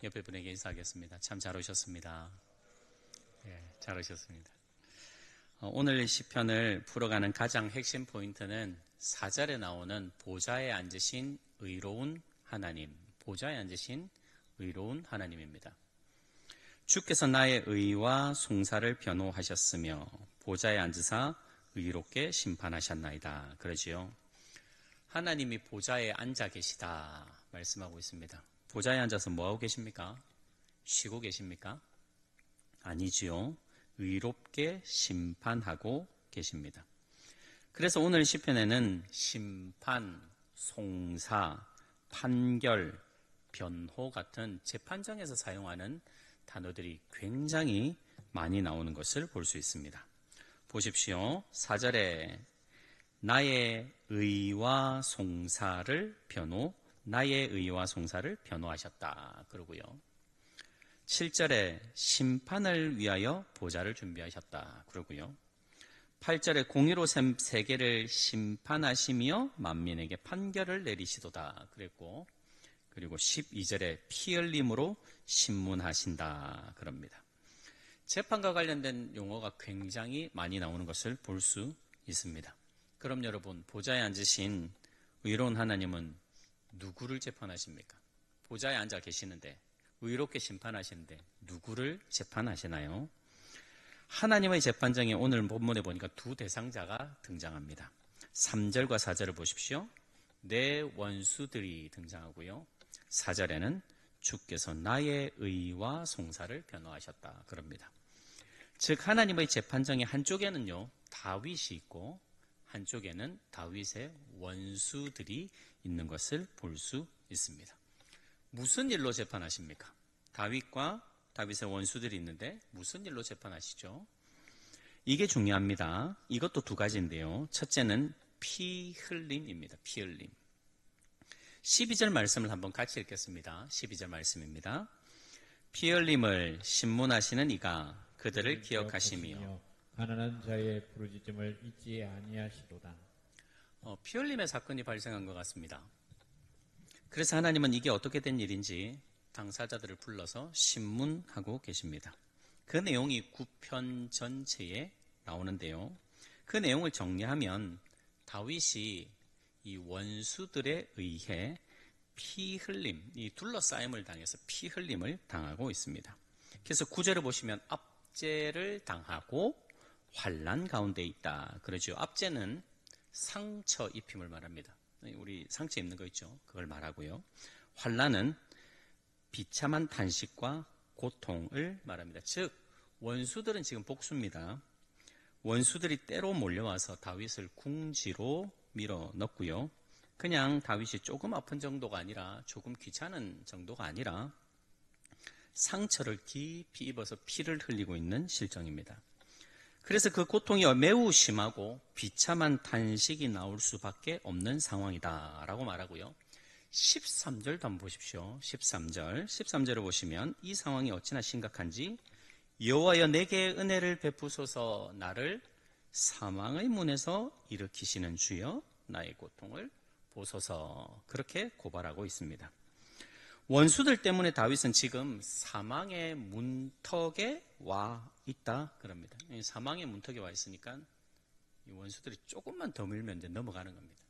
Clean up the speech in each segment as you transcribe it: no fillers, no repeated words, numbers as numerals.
옆에 분에게 인사하겠습니다. 참 잘 오셨습니다. 잘 오셨습니다. 오늘 시편을 풀어가는 가장 핵심 포인트는 4절에 나오는 보좌에 앉으신 의로운 하나님, 보좌에 앉으신 의로운 하나님입니다. 주께서 나의 의와 송사를 변호하셨으며 보좌에 앉으사 의롭게 심판하셨나이다. 그러지요. 하나님이 보좌에 앉아 계시다 말씀하고 있습니다. 보좌에 앉아서 뭐하고 계십니까? 쉬고 계십니까? 아니지요. 의롭게 심판하고 계십니다. 그래서 오늘 시편에는 심판, 송사, 판결, 변호 같은 재판정에서 사용하는 단어들이 굉장히 많이 나오는 것을 볼 수 있습니다. 보십시오. 4절에 나의 의와 송사를 나의 의와 송사를 변호하셨다. 그러고요. 7절에 심판을 위하여 보좌를 준비하셨다. 그러고요. 8절에 공의로 세계를 심판하시며 만민에게 판결을 내리시도다. 그랬고, 그리고 12절에 피 흘림으로 신문하신다. 그럽니다. 재판과 관련된 용어가 굉장히 많이 나오는 것을 볼 수 있습니다. 그럼 여러분, 보좌에 앉으신 의로운 하나님은 누구를 재판하십니까? 보좌에 앉아 계시는데, 의롭게 심판하시는데 누구를 재판하시나요? 하나님의 재판정에 오늘 본문에 보니까 두 대상자가 등장합니다. 3절과 4절을 보십시오. 내 원수들이 등장하고요. 4절에는 주께서 나의 의와 송사를 변호하셨다. 그럽니다. 즉 하나님의 재판정의 한쪽에는요 다윗이 있고 한쪽에는 다윗의 원수들이 있는 것을 볼 수 있습니다. 무슨 일로 재판하십니까? 다윗과 다윗의 원수들이 있는데 무슨 일로 재판하시죠? 이게 중요합니다. 이것도 두 가지인데요. 첫째는 피 흘림입니다. 피 흘림. 12절 말씀을 한번 같이 읽겠습니다. 12절 말씀입니다. 피 흘림을 신문하시는 이가 그들을 기억하시며 가난한 자의 부르짖음을 잊지 아니하시도다. 피 흘림의 사건이 발생한 것 같습니다. 그래서 하나님은 이게 어떻게 된 일인지 당사자들을 불러서 신문하고 계십니다. 그 내용이 9편 전체에 나오는데요. 그 내용을 정리하면 다윗이 이 원수들에 의해 피 흘림, 이 둘러싸임을 당해서 피 흘림을 당하고 있습니다. 그래서 9절을 보시면 압제를 당하고 환난 가운데 있다. 그러죠. 압제는 상처 입힘을 말합니다. 우리 상처 입는 거 있죠. 그걸 말하고요. 환난은 비참한 탄식과 고통을 말합니다. 즉 원수들은 지금 복수입니다. 원수들이 때로 몰려와서 다윗을 궁지로 밀어 넣고요. 그냥 다윗이 조금 아픈 정도가 아니라 조금 귀찮은 정도가 아니라 상처를 깊이 입어서 피를 흘리고 있는 실정입니다. 그래서 그 고통이 매우 심하고 비참한 탄식이 나올 수밖에 없는 상황이다 라고 말하고요. 13절도 한번 보십시오. 13절을 보시면 이 상황이 어찌나 심각한지 여호와여 내게 은혜를 베푸소서 나를 사망의 문에서 일으키시는 주여 나의 고통을 보소서 그렇게 고발하고 있습니다. 원수들 때문에 다윗은 지금 사망의 문턱에 와 있다 그럽니다. 사망의 문턱에 와 있으니까 이 원수들이 조금만 더 밀면 이제 넘어가는 겁니다.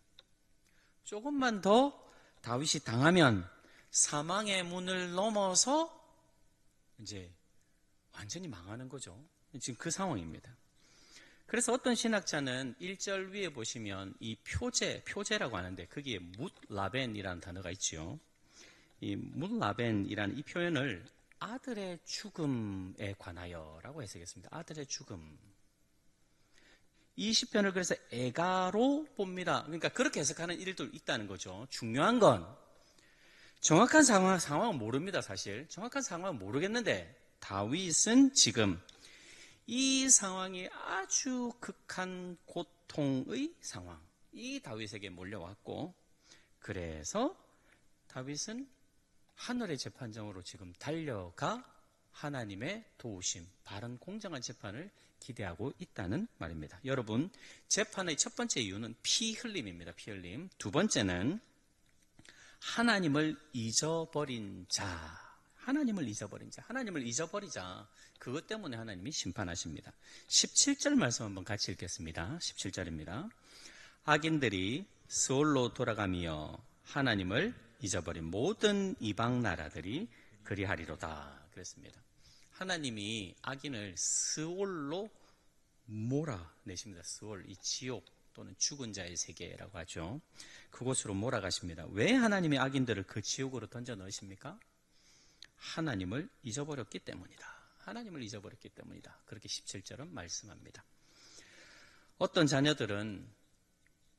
조금만 더 다윗이 당하면 사망의 문을 넘어서 이제 완전히 망하는 거죠. 지금 그 상황입니다. 그래서 어떤 신학자는 1절 위에 보시면 이 표제라고 하는데 거기에 뭇라벤이라는 단어가 있죠. 이 뭇라벤이라는 이 표현을 아들의 죽음에 관하여라고 해석했습니다. 아들의 죽음. 이 시편을 그래서 애가로 봅니다. 그러니까 그렇게 해석하는 일도 있다는 거죠. 중요한 건 정확한 상황은 모릅니다. 사실 정확한 상황은 모르겠는데 다윗은 지금 이 상황이 아주 극한 고통의 상황, 이 다윗에게 몰려왔고 그래서 다윗은 하늘의 재판정으로 지금 달려가 하나님의 도우심, 바른 공정한 재판을 기대하고 있다는 말입니다. 여러분, 재판의 첫 번째 이유는 피 흘림입니다. 피 흘림. 두 번째는 하나님을 잊어버린 자, 하나님을 잊어버린 자, 하나님을 잊어버리자. 그것 때문에 하나님이 심판하십니다. 17절 말씀 한번 같이 읽겠습니다. 17절입니다. 악인들이 스올로 돌아가며 하나님을 잊어버린 모든 이방 나라들이 그리하리로다. 그랬습니다. 하나님이 악인을 스올로 몰아내십니다. 스올, 이 지옥 또는 죽은 자의 세계라고 하죠. 그곳으로 몰아가십니다. 왜 하나님이 악인들을 그 지옥으로 던져 넣으십니까? 하나님을 잊어버렸기 때문이다. 하나님을 잊어버렸기 때문이다. 그렇게 17절은 말씀합니다. 어떤 자녀들은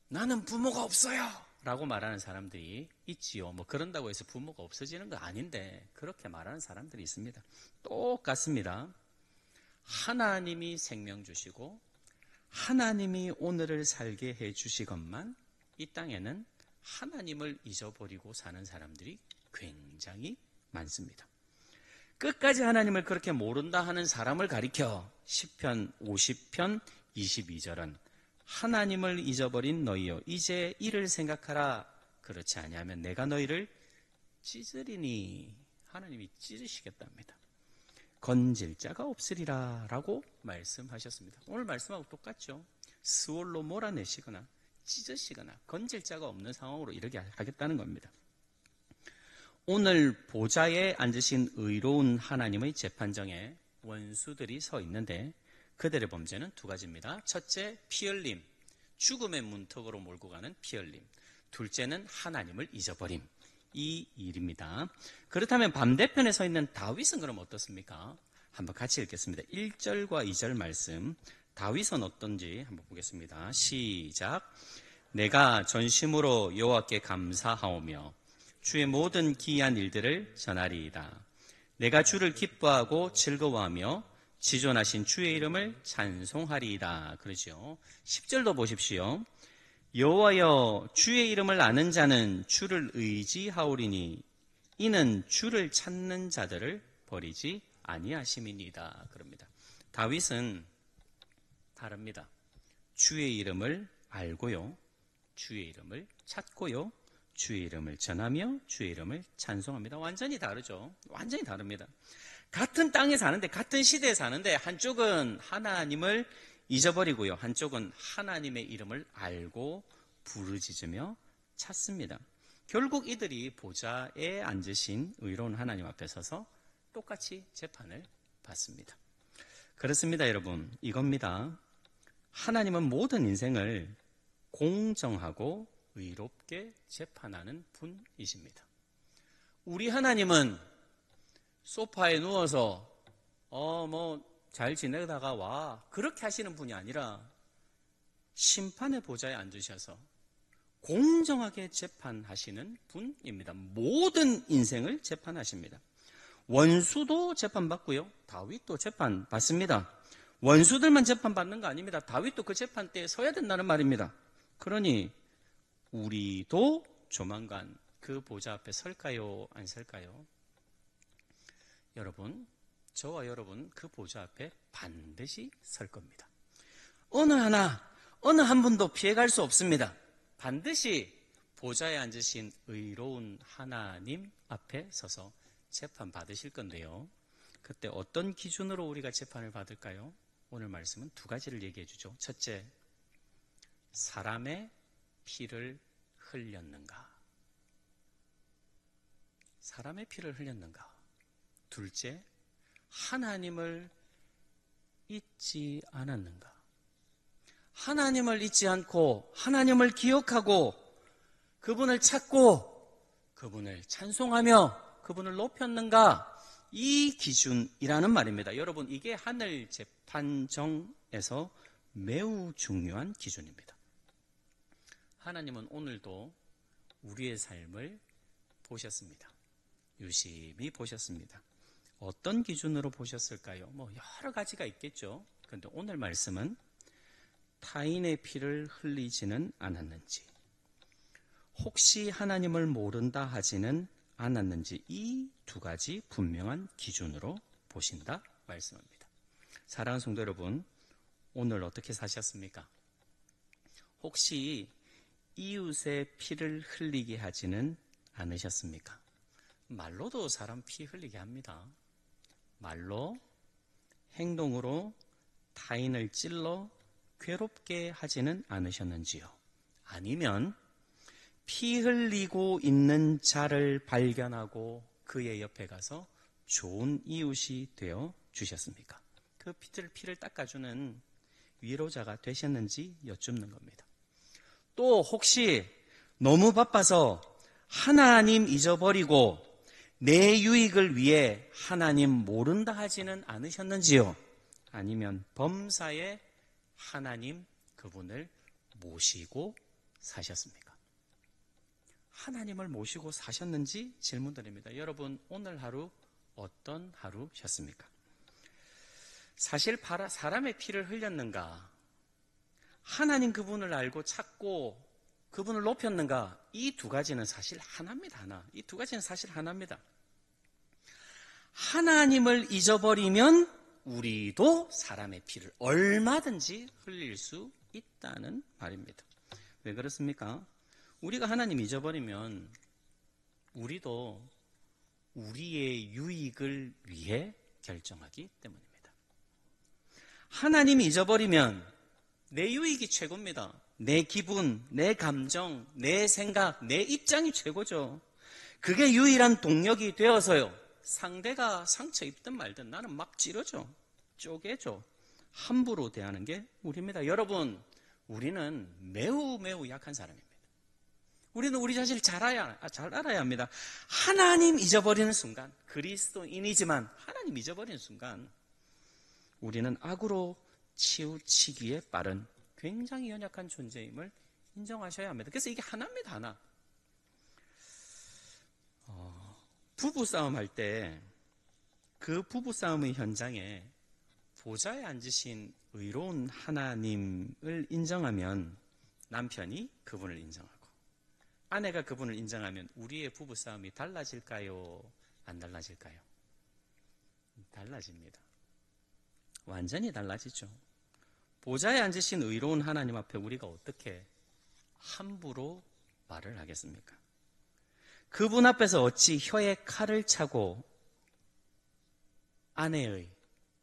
나는 부모가 없어요 라고 말하는 사람들이 있지요. 뭐 그런다고 해서 부모가 없어지는 거 아닌데 그렇게 말하는 사람들이 있습니다. 똑같습니다. 하나님이 생명 주시고 하나님이 오늘을 살게 해 주시건만 이 땅에는 하나님을 잊어버리고 사는 사람들이 굉장히 많습니다. 끝까지 하나님을 그렇게 모른다 하는 사람을 가리켜 시편 50편 22절은 하나님을 잊어버린 너희여 이제 이를 생각하라. 그렇지 아니하면 내가 너희를 찢으리니. 하나님이 찢으시겠답니다. 건질 자가 없으리라 라고 말씀하셨습니다. 오늘 말씀하고 똑같죠. 스올로 몰아내시거나 찢으시거나 건질 자가 없는 상황으로 이르게 하겠다는 겁니다. 오늘 보좌에 앉으신 의로운 하나님의 재판정에 원수들이 서 있는데 그들의 범죄는 두 가지입니다. 첫째, 피 흘림, 죽음의 문턱으로 몰고 가는 피 흘림. 둘째는 하나님을 잊어버림. 이 일입니다. 그렇다면 반대편에 서 있는 다윗은 그럼 어떻습니까? 한번 같이 읽겠습니다. 1절과 2절 말씀. 다윗은 어떤지 한번 보겠습니다. 시작. 내가 전심으로 여호와께 감사하오며 주의 모든 기이한 일들을 전하리이다. 내가 주를 기뻐하고 즐거워하며 지존하신 주의 이름을 찬송하리이다. 그러죠. 10절도 보십시오. 여호와여 주의 이름을 아는 자는 주를 의지하오리니 이는 주를 찾는 자들을 버리지 아니하심이니이다. 그럽니다. 다윗은 다릅니다. 주의 이름을 알고요. 주의 이름을 찾고요. 주의 이름을 전하며 주의 이름을 찬송합니다. 완전히 다르죠. 완전히 다릅니다. 같은 땅에 사는데 같은 시대에 사는데 한쪽은 하나님을 잊어버리고요. 한쪽은 하나님의 이름을 알고 부르짖으며 찾습니다. 결국 이들이 보좌에 앉으신 의로운 하나님 앞에 서서 똑같이 재판을 받습니다. 그렇습니다, 여러분. 이겁니다. 하나님은 모든 인생을 공정하고 의롭게 재판하는 분이십니다. 우리 하나님은 소파에 누워서 잘 지내다가 와 그렇게 하시는 분이 아니라 심판의 보좌에 앉으셔서 공정하게 재판하시는 분입니다. 모든 인생을 재판하십니다. 원수도 재판받고요. 다윗도 재판받습니다. 원수들만 재판받는 거 아닙니다. 다윗도 그 재판대에 서야 된다는 말입니다. 그러니 우리도 조만간 그 보좌 앞에 설까요? 안 설까요? 여러분, 저와 여러분 그 보좌 앞에 반드시 설 겁니다. 어느 한 분도 피해갈 수 없습니다. 반드시 보좌에 앉으신 의로운 하나님 앞에 서서 재판 받으실 건데요. 그때 어떤 기준으로 우리가 재판을 받을까요? 오늘 말씀은 두 가지를 얘기해 주죠. 첫째, 사람의 피를 흘렸는가? 사람의 피를 흘렸는가? 둘째, 하나님을 잊지 않았는가? 하나님을 잊지 않고 하나님을 기억하고 그분을 찾고 그분을 찬송하며 그분을 높였는가? 이 기준이라는 말입니다. 여러분, 이게 하늘 재판정에서 매우 중요한 기준입니다. 하나님은 오늘도 우리의 삶을 보셨습니다. 유심히 보셨습니다. 어떤 기준으로 보셨을까요? 여러 가지가 있겠죠. 그런데 오늘 말씀은 타인의 피를 흘리지는 않았는지, 혹시 하나님을 모른다 하지는 않았는지, 이 두 가지 분명한 기준으로 보신다 말씀합니다. 사랑하는 성도 여러분, 오늘 어떻게 사셨습니까? 혹시 이웃의 피를 흘리게 하지는 않으셨습니까? 말로도 사람 피 흘리게 합니다. 말로, 행동으로 타인을 찔러 괴롭게 하지는 않으셨는지요? 아니면 피 흘리고 있는 자를 발견하고 그의 옆에 가서 좋은 이웃이 되어 주셨습니까? 그 피를 닦아주는 위로자가 되셨는지 여쭙는 겁니다. 또 혹시 너무 바빠서 하나님 잊어버리고 내 유익을 위해 하나님 모른다 하지는 않으셨는지요? 아니면 범사에 하나님 그분을 모시고 사셨습니까? 하나님을 모시고 사셨는지 질문 드립니다. 여러분, 오늘 하루 어떤 하루셨습니까? 사실 사람의 피를 흘렸는가? 하나님 그분을 알고 찾고 그분을 높였는가? 이 두 가지는 사실 하나입니다. 하나. 이 두 가지는 사실 하나입니다. 하나님을 잊어버리면 우리도 사람의 피를 얼마든지 흘릴 수 있다는 말입니다. 왜 그렇습니까? 우리가 하나님 잊어버리면 우리도 우리의 유익을 위해 결정하기 때문입니다. 하나님이 잊어버리면 내 유익이 최고입니다. 내 기분, 내 감정, 내 생각, 내 입장이 최고죠. 그게 유일한 동력이 되어서요. 상대가 상처 입든 말든 나는 막 찌르죠. 쪼개죠. 함부로 대하는 게 우리입니다. 여러분, 우리는 매우 약한 사람입니다. 우리는 우리 자신을 잘 알아야 합니다. 하나님 잊어버리는 순간, 그리스도인이지만 하나님 잊어버리는 순간 우리는 악으로 치우치기에 빠른 굉장히 연약한 존재임을 인정하셔야 합니다. 그래서 이게 하나입니다. 하나. 부부싸움 할 때 그 부부싸움의 현장에 보좌에 앉으신 의로운 하나님을 인정하면 남편이 그분을 인정하고 아내가 그분을 인정하면 우리의 부부싸움이 달라질까요? 안 달라질까요? 달라집니다. 완전히 달라지죠. 보좌에 앉으신 의로운 하나님 앞에 우리가 어떻게 함부로 말을 하겠습니까? 그분 앞에서 어찌 혀에 칼을 차고 아내의,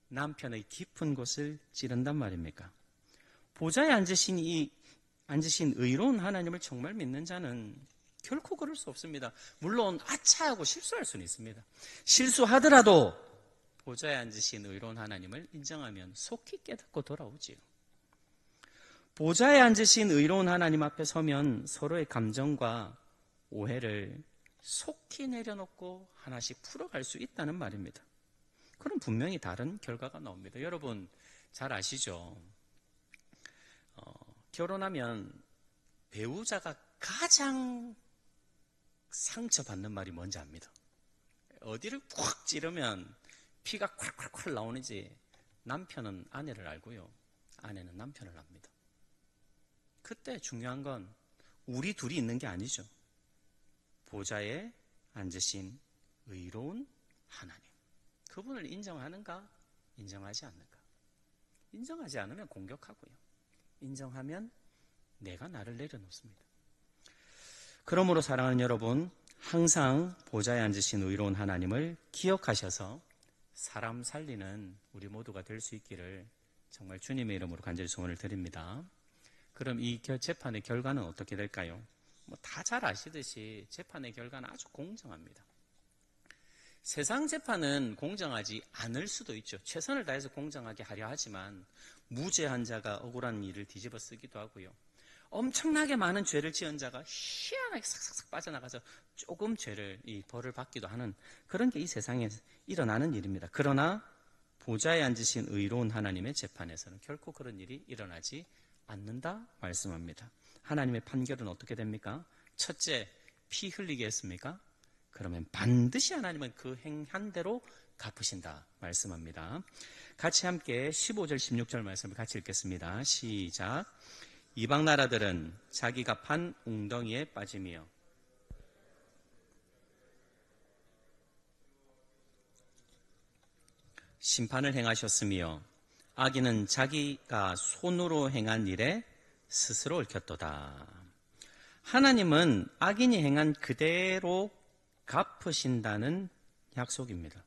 남편의 깊은 곳을 찌른단 말입니까? 보좌에 앉으신 의로운 하나님을 정말 믿는 자는 결코 그럴 수 없습니다. 물론 아차하고 실수할 수는 있습니다. 실수하더라도 보좌에 앉으신 의로운 하나님을 인정하면 속히 깨닫고 돌아오지요. 보좌에 앉으신 의로운 하나님 앞에 서면 서로의 감정과 오해를 속히 내려놓고 하나씩 풀어갈 수 있다는 말입니다. 그럼 분명히 다른 결과가 나옵니다. 여러분 잘 아시죠? 결혼하면 배우자가 가장 상처받는 말이 뭔지 압니다. 어디를 꽉 찌르면 피가 콸콸콸 나오는지 남편은 아내를 알고요. 아내는 남편을 압니다. 그때 중요한 건 우리 둘이 있는 게 아니죠. 보좌에 앉으신 의로운 하나님. 그분을 인정하는가? 인정하지 않는가? 인정하지 않으면 공격하고요. 인정하면 내가 나를 내려놓습니다. 그러므로 사랑하는 여러분, 항상 보좌에 앉으신 의로운 하나님을 기억하셔서 사람 살리는 우리 모두가 될 수 있기를 정말 주님의 이름으로 간절히 소원을 드립니다. 그럼 이 재판의 결과는 어떻게 될까요? 다 잘 아시듯이 재판의 결과는 아주 공정합니다. 세상 재판은 공정하지 않을 수도 있죠. 최선을 다해서 공정하게 하려 하지만 무죄한 자가 억울한 일을 뒤집어 쓰기도 하고요. 엄청나게 많은 죄를 지은 자가 희한하게 싹싹싹 빠져나가서 조금 벌을 받기도 하는 그런 게 이 세상에 일어나는 일입니다. 그러나 보좌에 앉으신 의로운 하나님의 재판에서는 결코 그런 일이 일어나지 않는다 말씀합니다. 하나님의 판결은 어떻게 됩니까? 첫째, 피 흘리게 했습니까? 그러면 반드시 하나님은 그 행한 대로 갚으신다 말씀합니다. 같이 함께 15절 16절 말씀을 같이 읽겠습니다. 시작. 이방 나라들은 자기가 판 웅덩이에 빠지며 심판을 행하셨으며 악인은 자기가 손으로 행한 일에 스스로 얽혔도다. 하나님은 악인이 행한 그대로 갚으신다는 약속입니다.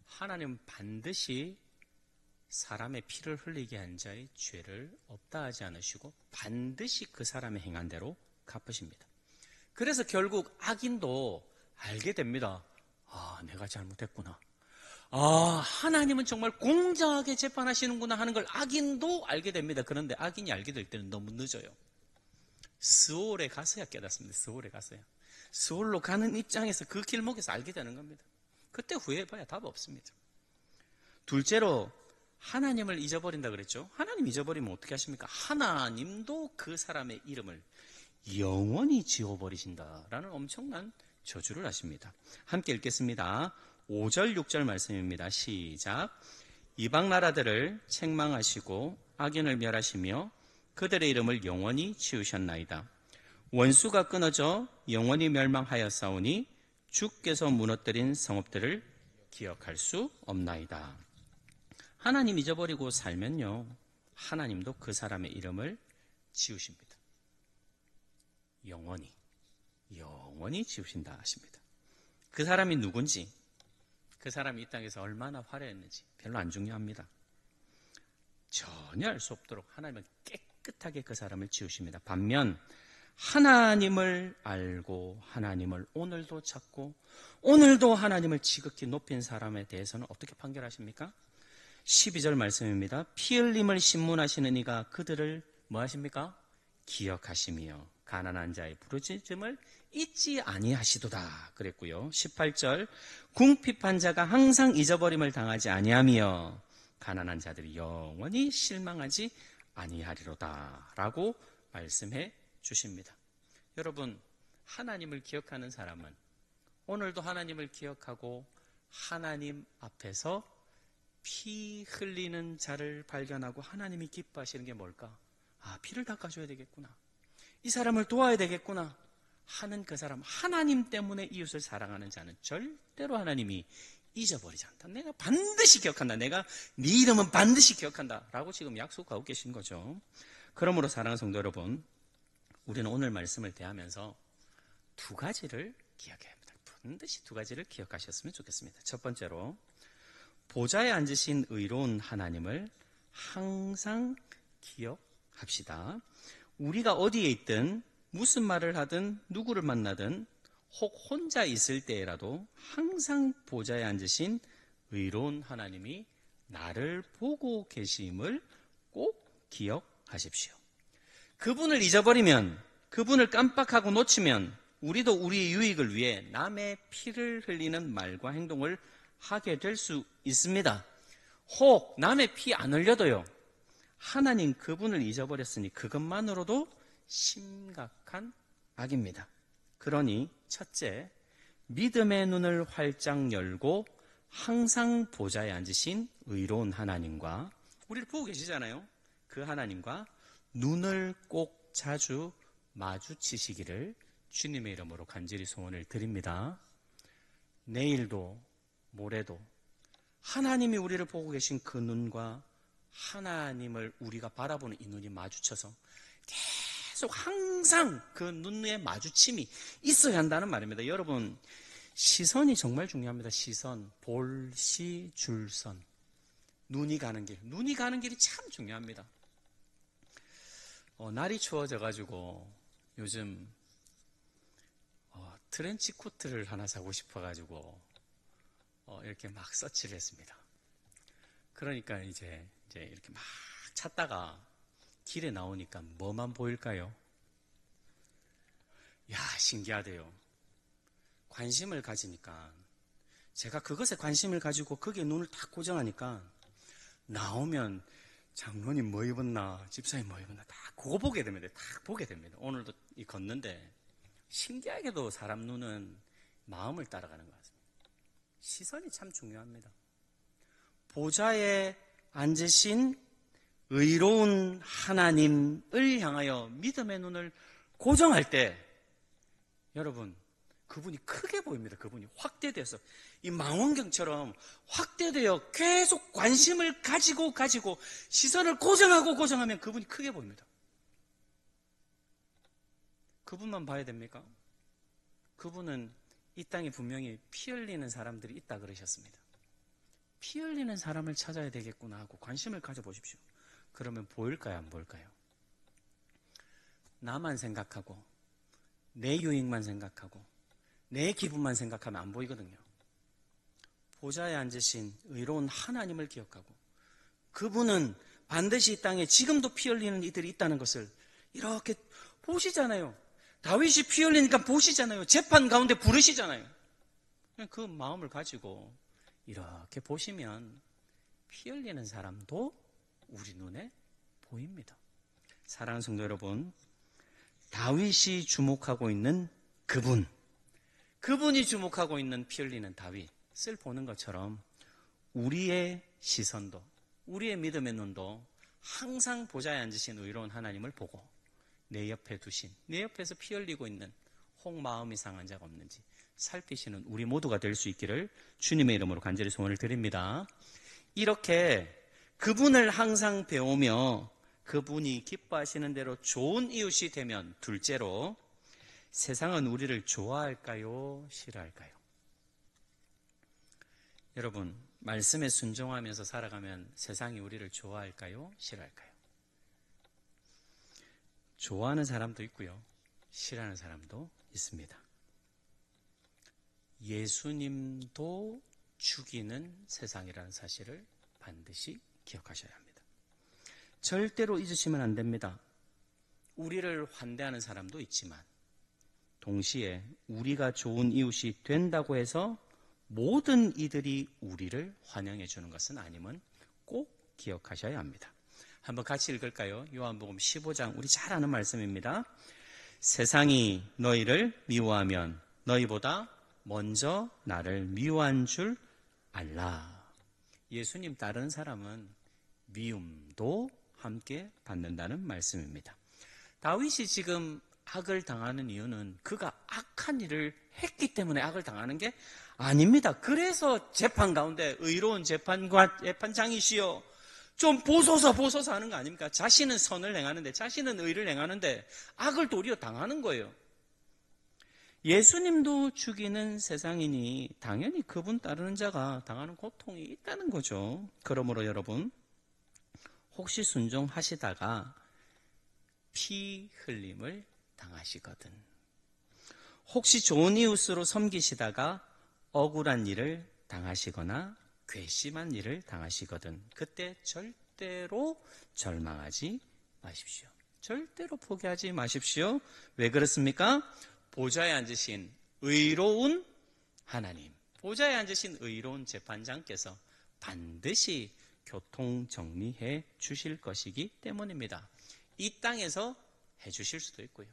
하나님은 반드시 사람의 피를 흘리게 한 자의 죄를 없다 하지 않으시고 반드시 그 사람의 행한 대로 갚으십니다. 그래서 결국 악인도 알게 됩니다. 아, 내가 잘못했구나. 아, 하나님은 정말 공정하게 재판하시는구나 하는 걸 악인도 알게 됩니다. 그런데 악인이 알게 될 때는 너무 늦어요. 스올에 가서야 깨닫습니다. 스올에 가서야. 스올로 가는 입장에서 그 길목에서 알게 되는 겁니다. 그때 후회해봐야 답 없습니다. 둘째로 하나님을 잊어버린다 그랬죠. 하나님 잊어버리면 어떻게 하십니까? 하나님도 그 사람의 이름을 영원히 지워버리신다라는 엄청난 저주를 하십니다. 함께 읽겠습니다. 5절 6절 말씀입니다. 시작. 이방 나라들을 책망하시고 악인을 멸하시며 그들의 이름을 영원히 지우셨나이다. 원수가 끊어져 영원히 멸망하였사오니 주께서 무너뜨린 성읍들을 기억할 수 없나이다. 하나님 잊어버리고 살면요, 하나님도 그 사람의 이름을 지우십니다. 영원히 지우신다 하십니다. 그 사람이 누군지, 그 사람이 이 땅에서 얼마나 화려했는지 별로 안 중요합니다. 전혀 알 수 없도록 하나님은 깨끗하게 그 사람을 지우십니다. 반면 하나님을 알고 하나님을 오늘도 찾고 오늘도 하나님을 지극히 높인 사람에 대해서는 어떻게 판결하십니까? 12절 말씀입니다. 피 흘림을 신문하시는 이가 그들을 뭐 하십니까? 기억하시며 가난한 자의 부르짖음을 잊지 아니하시도다 그랬고요. 18절 궁핍한 자가 항상 잊어버림을 당하지 아니하며 가난한 자들이 영원히 실망하지 아니하리로다 라고 말씀해 주십니다. 여러분, 하나님을 기억하는 사람은 오늘도 하나님을 기억하고 하나님 앞에서 피 흘리는 자를 발견하고 하나님이 기뻐하시는 게 뭘까? 아, 피를 닦아줘야 되겠구나. 이 사람을 도와야 되겠구나 하는 그 사람, 하나님 때문에 이웃을 사랑하는 자는 절대로 하나님이 잊어버리지 않다. 내가 반드시 기억한다. 내가 네 이름은 반드시 기억한다 라고 지금 약속하고 계신 거죠. 그러므로 사랑하는 성도 여러분, 우리는 오늘 말씀을 대하면서 두 가지를 기억해야 합니다. 반드시 두 가지를 기억하셨으면 좋겠습니다. 첫 번째로 보좌에 앉으신 의로운 하나님을 항상 기억합시다. 우리가 어디에 있든 무슨 말을 하든 누구를 만나든 혹 혼자 있을 때라도 항상 보좌에 앉으신 의로운 하나님이 나를 보고 계심을 꼭 기억하십시오. 그분을 잊어버리면, 그분을 깜빡하고 놓치면 우리도 우리의 유익을 위해 남의 피를 흘리는 말과 행동을 하게 될 수 있습니다. 혹 남의 피 안 흘려도요, 하나님 그분을 잊어버렸으니 그것만으로도 심각한 악입니다. 그러니 첫째, 믿음의 눈을 활짝 열고 항상 보좌에 앉으신 의로운 하나님과, 우리를 보고 계시잖아요. 그 하나님과 눈을 꼭 자주 마주치시기를 주님의 이름으로 간절히 소원을 드립니다. 내일도 모레도 하나님이 우리를 보고 계신 그 눈과 하나님을 우리가 바라보는 이 눈이 마주쳐서 계속 항상 그 눈의 마주침이 있어야 한다는 말입니다. 여러분, 시선이 정말 중요합니다. 시선, 볼시, 줄선. 눈이 가는 길이 참 중요합니다. 날이 추워져가지고 요즘 트렌치 코트를 하나 사고 싶어가지고 이렇게 막 서치를 했습니다. 그러니까 이제 이렇게 막 찾다가 길에 나오니까 뭐만 보일까요? 야, 신기하대요. 관심을 가지니까, 제가 그것에 관심을 가지고 거기에 눈을 딱 고정하니까 나오면 장로님 뭐 입었나, 집사님 뭐 입었나, 다 그거 보게 됩니다. 다 보게 됩니다. 오늘도 걷는데 신기하게도 사람 눈은 마음을 따라가는 것 같습니다. 시선이 참 중요합니다. 보좌에 앉으신 의로운 하나님을 향하여 믿음의 눈을 고정할 때, 여러분, 그분이 크게 보입니다. 그분이 확대돼서 이 망원경처럼 확대되어 계속 관심을 가지고 시선을 고정하면 그분이 크게 보입니다. 그분만 봐야 됩니까? 그분은 이 땅에 분명히 피 흘리는 사람들이 있다 그러셨습니다. 피 흘리는 사람을 찾아야 되겠구나 하고 관심을 가져보십시오. 그러면 보일까요, 안 보일까요? 나만 생각하고 내 유익만 생각하고 내 기분만 생각하면 안 보이거든요. 보좌에 앉으신 의로운 하나님을 기억하고 그분은 반드시 이 땅에 지금도 피 흘리는 이들이 있다는 것을 이렇게 보시잖아요. 다윗이 피 흘리니까 보시잖아요. 재판 가운데 부르시잖아요. 그 마음을 가지고 이렇게 보시면 피 흘리는 사람도 우리 눈에 보입니다. 사랑하는 성도 여러분, 다윗이 주목하고 있는 그분이 주목하고 있는 피 흘리는 다윗을 보는 것처럼 우리의 시선도, 우리의 믿음의 눈도 항상 보좌에 앉으신 의로운 하나님을 보고 내 옆에 두신, 내 옆에서 피 흘리고 있는 혹 마음이 상한 자가 없는지 살피시는 우리 모두가 될 수 있기를 주님의 이름으로 간절히 소원을 드립니다. 이렇게 그분을 항상 배우며 그분이 기뻐하시는 대로 좋은 이웃이 되면 둘째로 세상은 우리를 좋아할까요? 싫어할까요? 여러분, 말씀에 순종하면서 살아가면 세상이 우리를 좋아할까요? 싫어할까요? 좋아하는 사람도 있고요. 싫어하는 사람도 있습니다. 예수님도 죽이는 세상이라는 사실을 반드시 기억하셔야 합니다. 절대로 잊으시면 안 됩니다. 우리를 환대하는 사람도 있지만 동시에 우리가 좋은 이웃이 된다고 해서 모든 이들이 우리를 환영해 주는 것은 아님은 꼭 기억하셔야 합니다. 한번 같이 읽을까요? 요한복음 15장, 우리 잘 아는 말씀입니다. 세상이 너희를 미워하면 너희보다 먼저 나를 미워한 줄 알라. 예수님 따르는 사람은 미움도 함께 받는다는 말씀입니다. 다윗이 지금 악을 당하는 이유는 그가 악한 일을 했기 때문에 악을 당하는 게 아닙니다. 그래서 재판 가운데 의로운 재판장이시여 좀 보소서 하는 거 아닙니까? 자신은 선을 행하는데, 자신은 의를 행하는데 악을 도리어 당하는 거예요. 예수님도 죽이는 세상이니 당연히 그분 따르는 자가 당하는 고통이 있다는 거죠. 그러므로 여러분, 혹시 순종하시다가 피 흘림을 당하시거든, 혹시 좋은 이웃으로 섬기시다가 억울한 일을 당하시거나 괘씸한 일을 당하시거든, 그때 절대로 절망하지 마십시오. 절대로 포기하지 마십시오. 왜 그렇습니까? 보좌에 앉으신 의로운 하나님, 보좌에 앉으신 의로운 재판장께서 반드시 교통정리해 주실 것이기 때문입니다. 이 땅에서 해 주실 수도 있고요,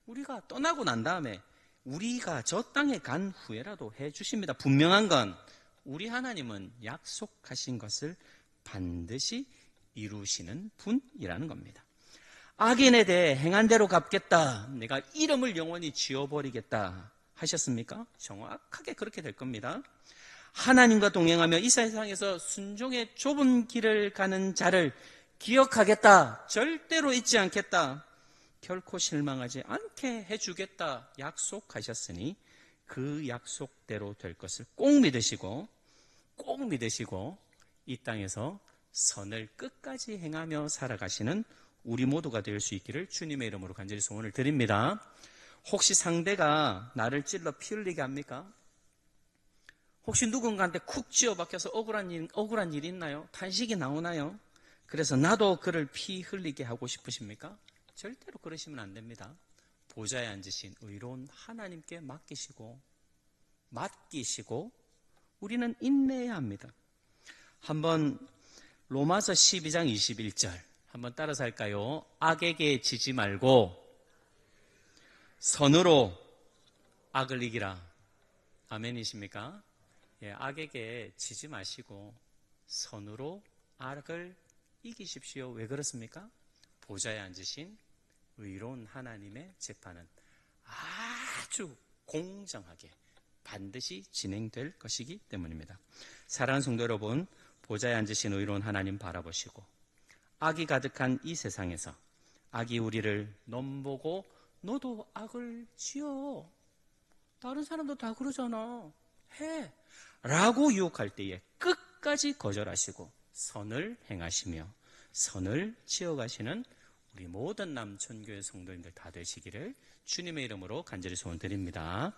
우리가 떠나고 난 다음에 우리가 저 땅에 간 후에라도 해 주십니다. 분명한 건 우리 하나님은 약속하신 것을 반드시 이루시는 분이라는 겁니다. 악인에 대해 행한 대로 갚겠다, 내가 이름을 영원히 지워버리겠다 하셨습니까? 정확하게 그렇게 될 겁니다. 하나님과 동행하며 이 세상에서 순종의 좁은 길을 가는 자를 기억하겠다, 절대로 잊지 않겠다, 결코 실망하지 않게 해주겠다 약속하셨으니 그 약속대로 될 것을 꼭 믿으시고 이 땅에서 선을 끝까지 행하며 살아가시는 우리 모두가 될 수 있기를 주님의 이름으로 간절히 소원을 드립니다. 혹시 상대가 나를 찔러 피 흘리게 합니까? 혹시 누군가한테 쿡 쥐어 박혀서 억울한 일이 있나요? 탄식이 나오나요? 그래서 나도 그를 피 흘리게 하고 싶으십니까? 절대로 그러시면 안 됩니다. 보좌에 앉으신 의로운 하나님께 맡기시고 우리는 인내해야 합니다. 한번 로마서 12장 21절 한번 따라서 할까요? 악에게 지지 말고 선으로 악을 이기라. 아멘이십니까? 예, 악에게 지지 마시고 선으로 악을 이기십시오. 왜 그렇습니까? 보좌에 앉으신 의로운 하나님의 재판은 아주 공정하게 반드시 진행될 것이기 때문입니다. 사랑하는 성도 여러분, 보좌에 앉으신 의로운 하나님 바라보시고 악이 가득한 이 세상에서 악이 우리를 넘보고 너도 악을 지어, 다른 사람도 다 그러잖아. 해. 라고 유혹할 때에 끝까지 거절하시고 선을 행하시며 선을 지어가시는 우리 모든 남천교회 성도님들 다 되시기를 주님의 이름으로 간절히 소원드립니다.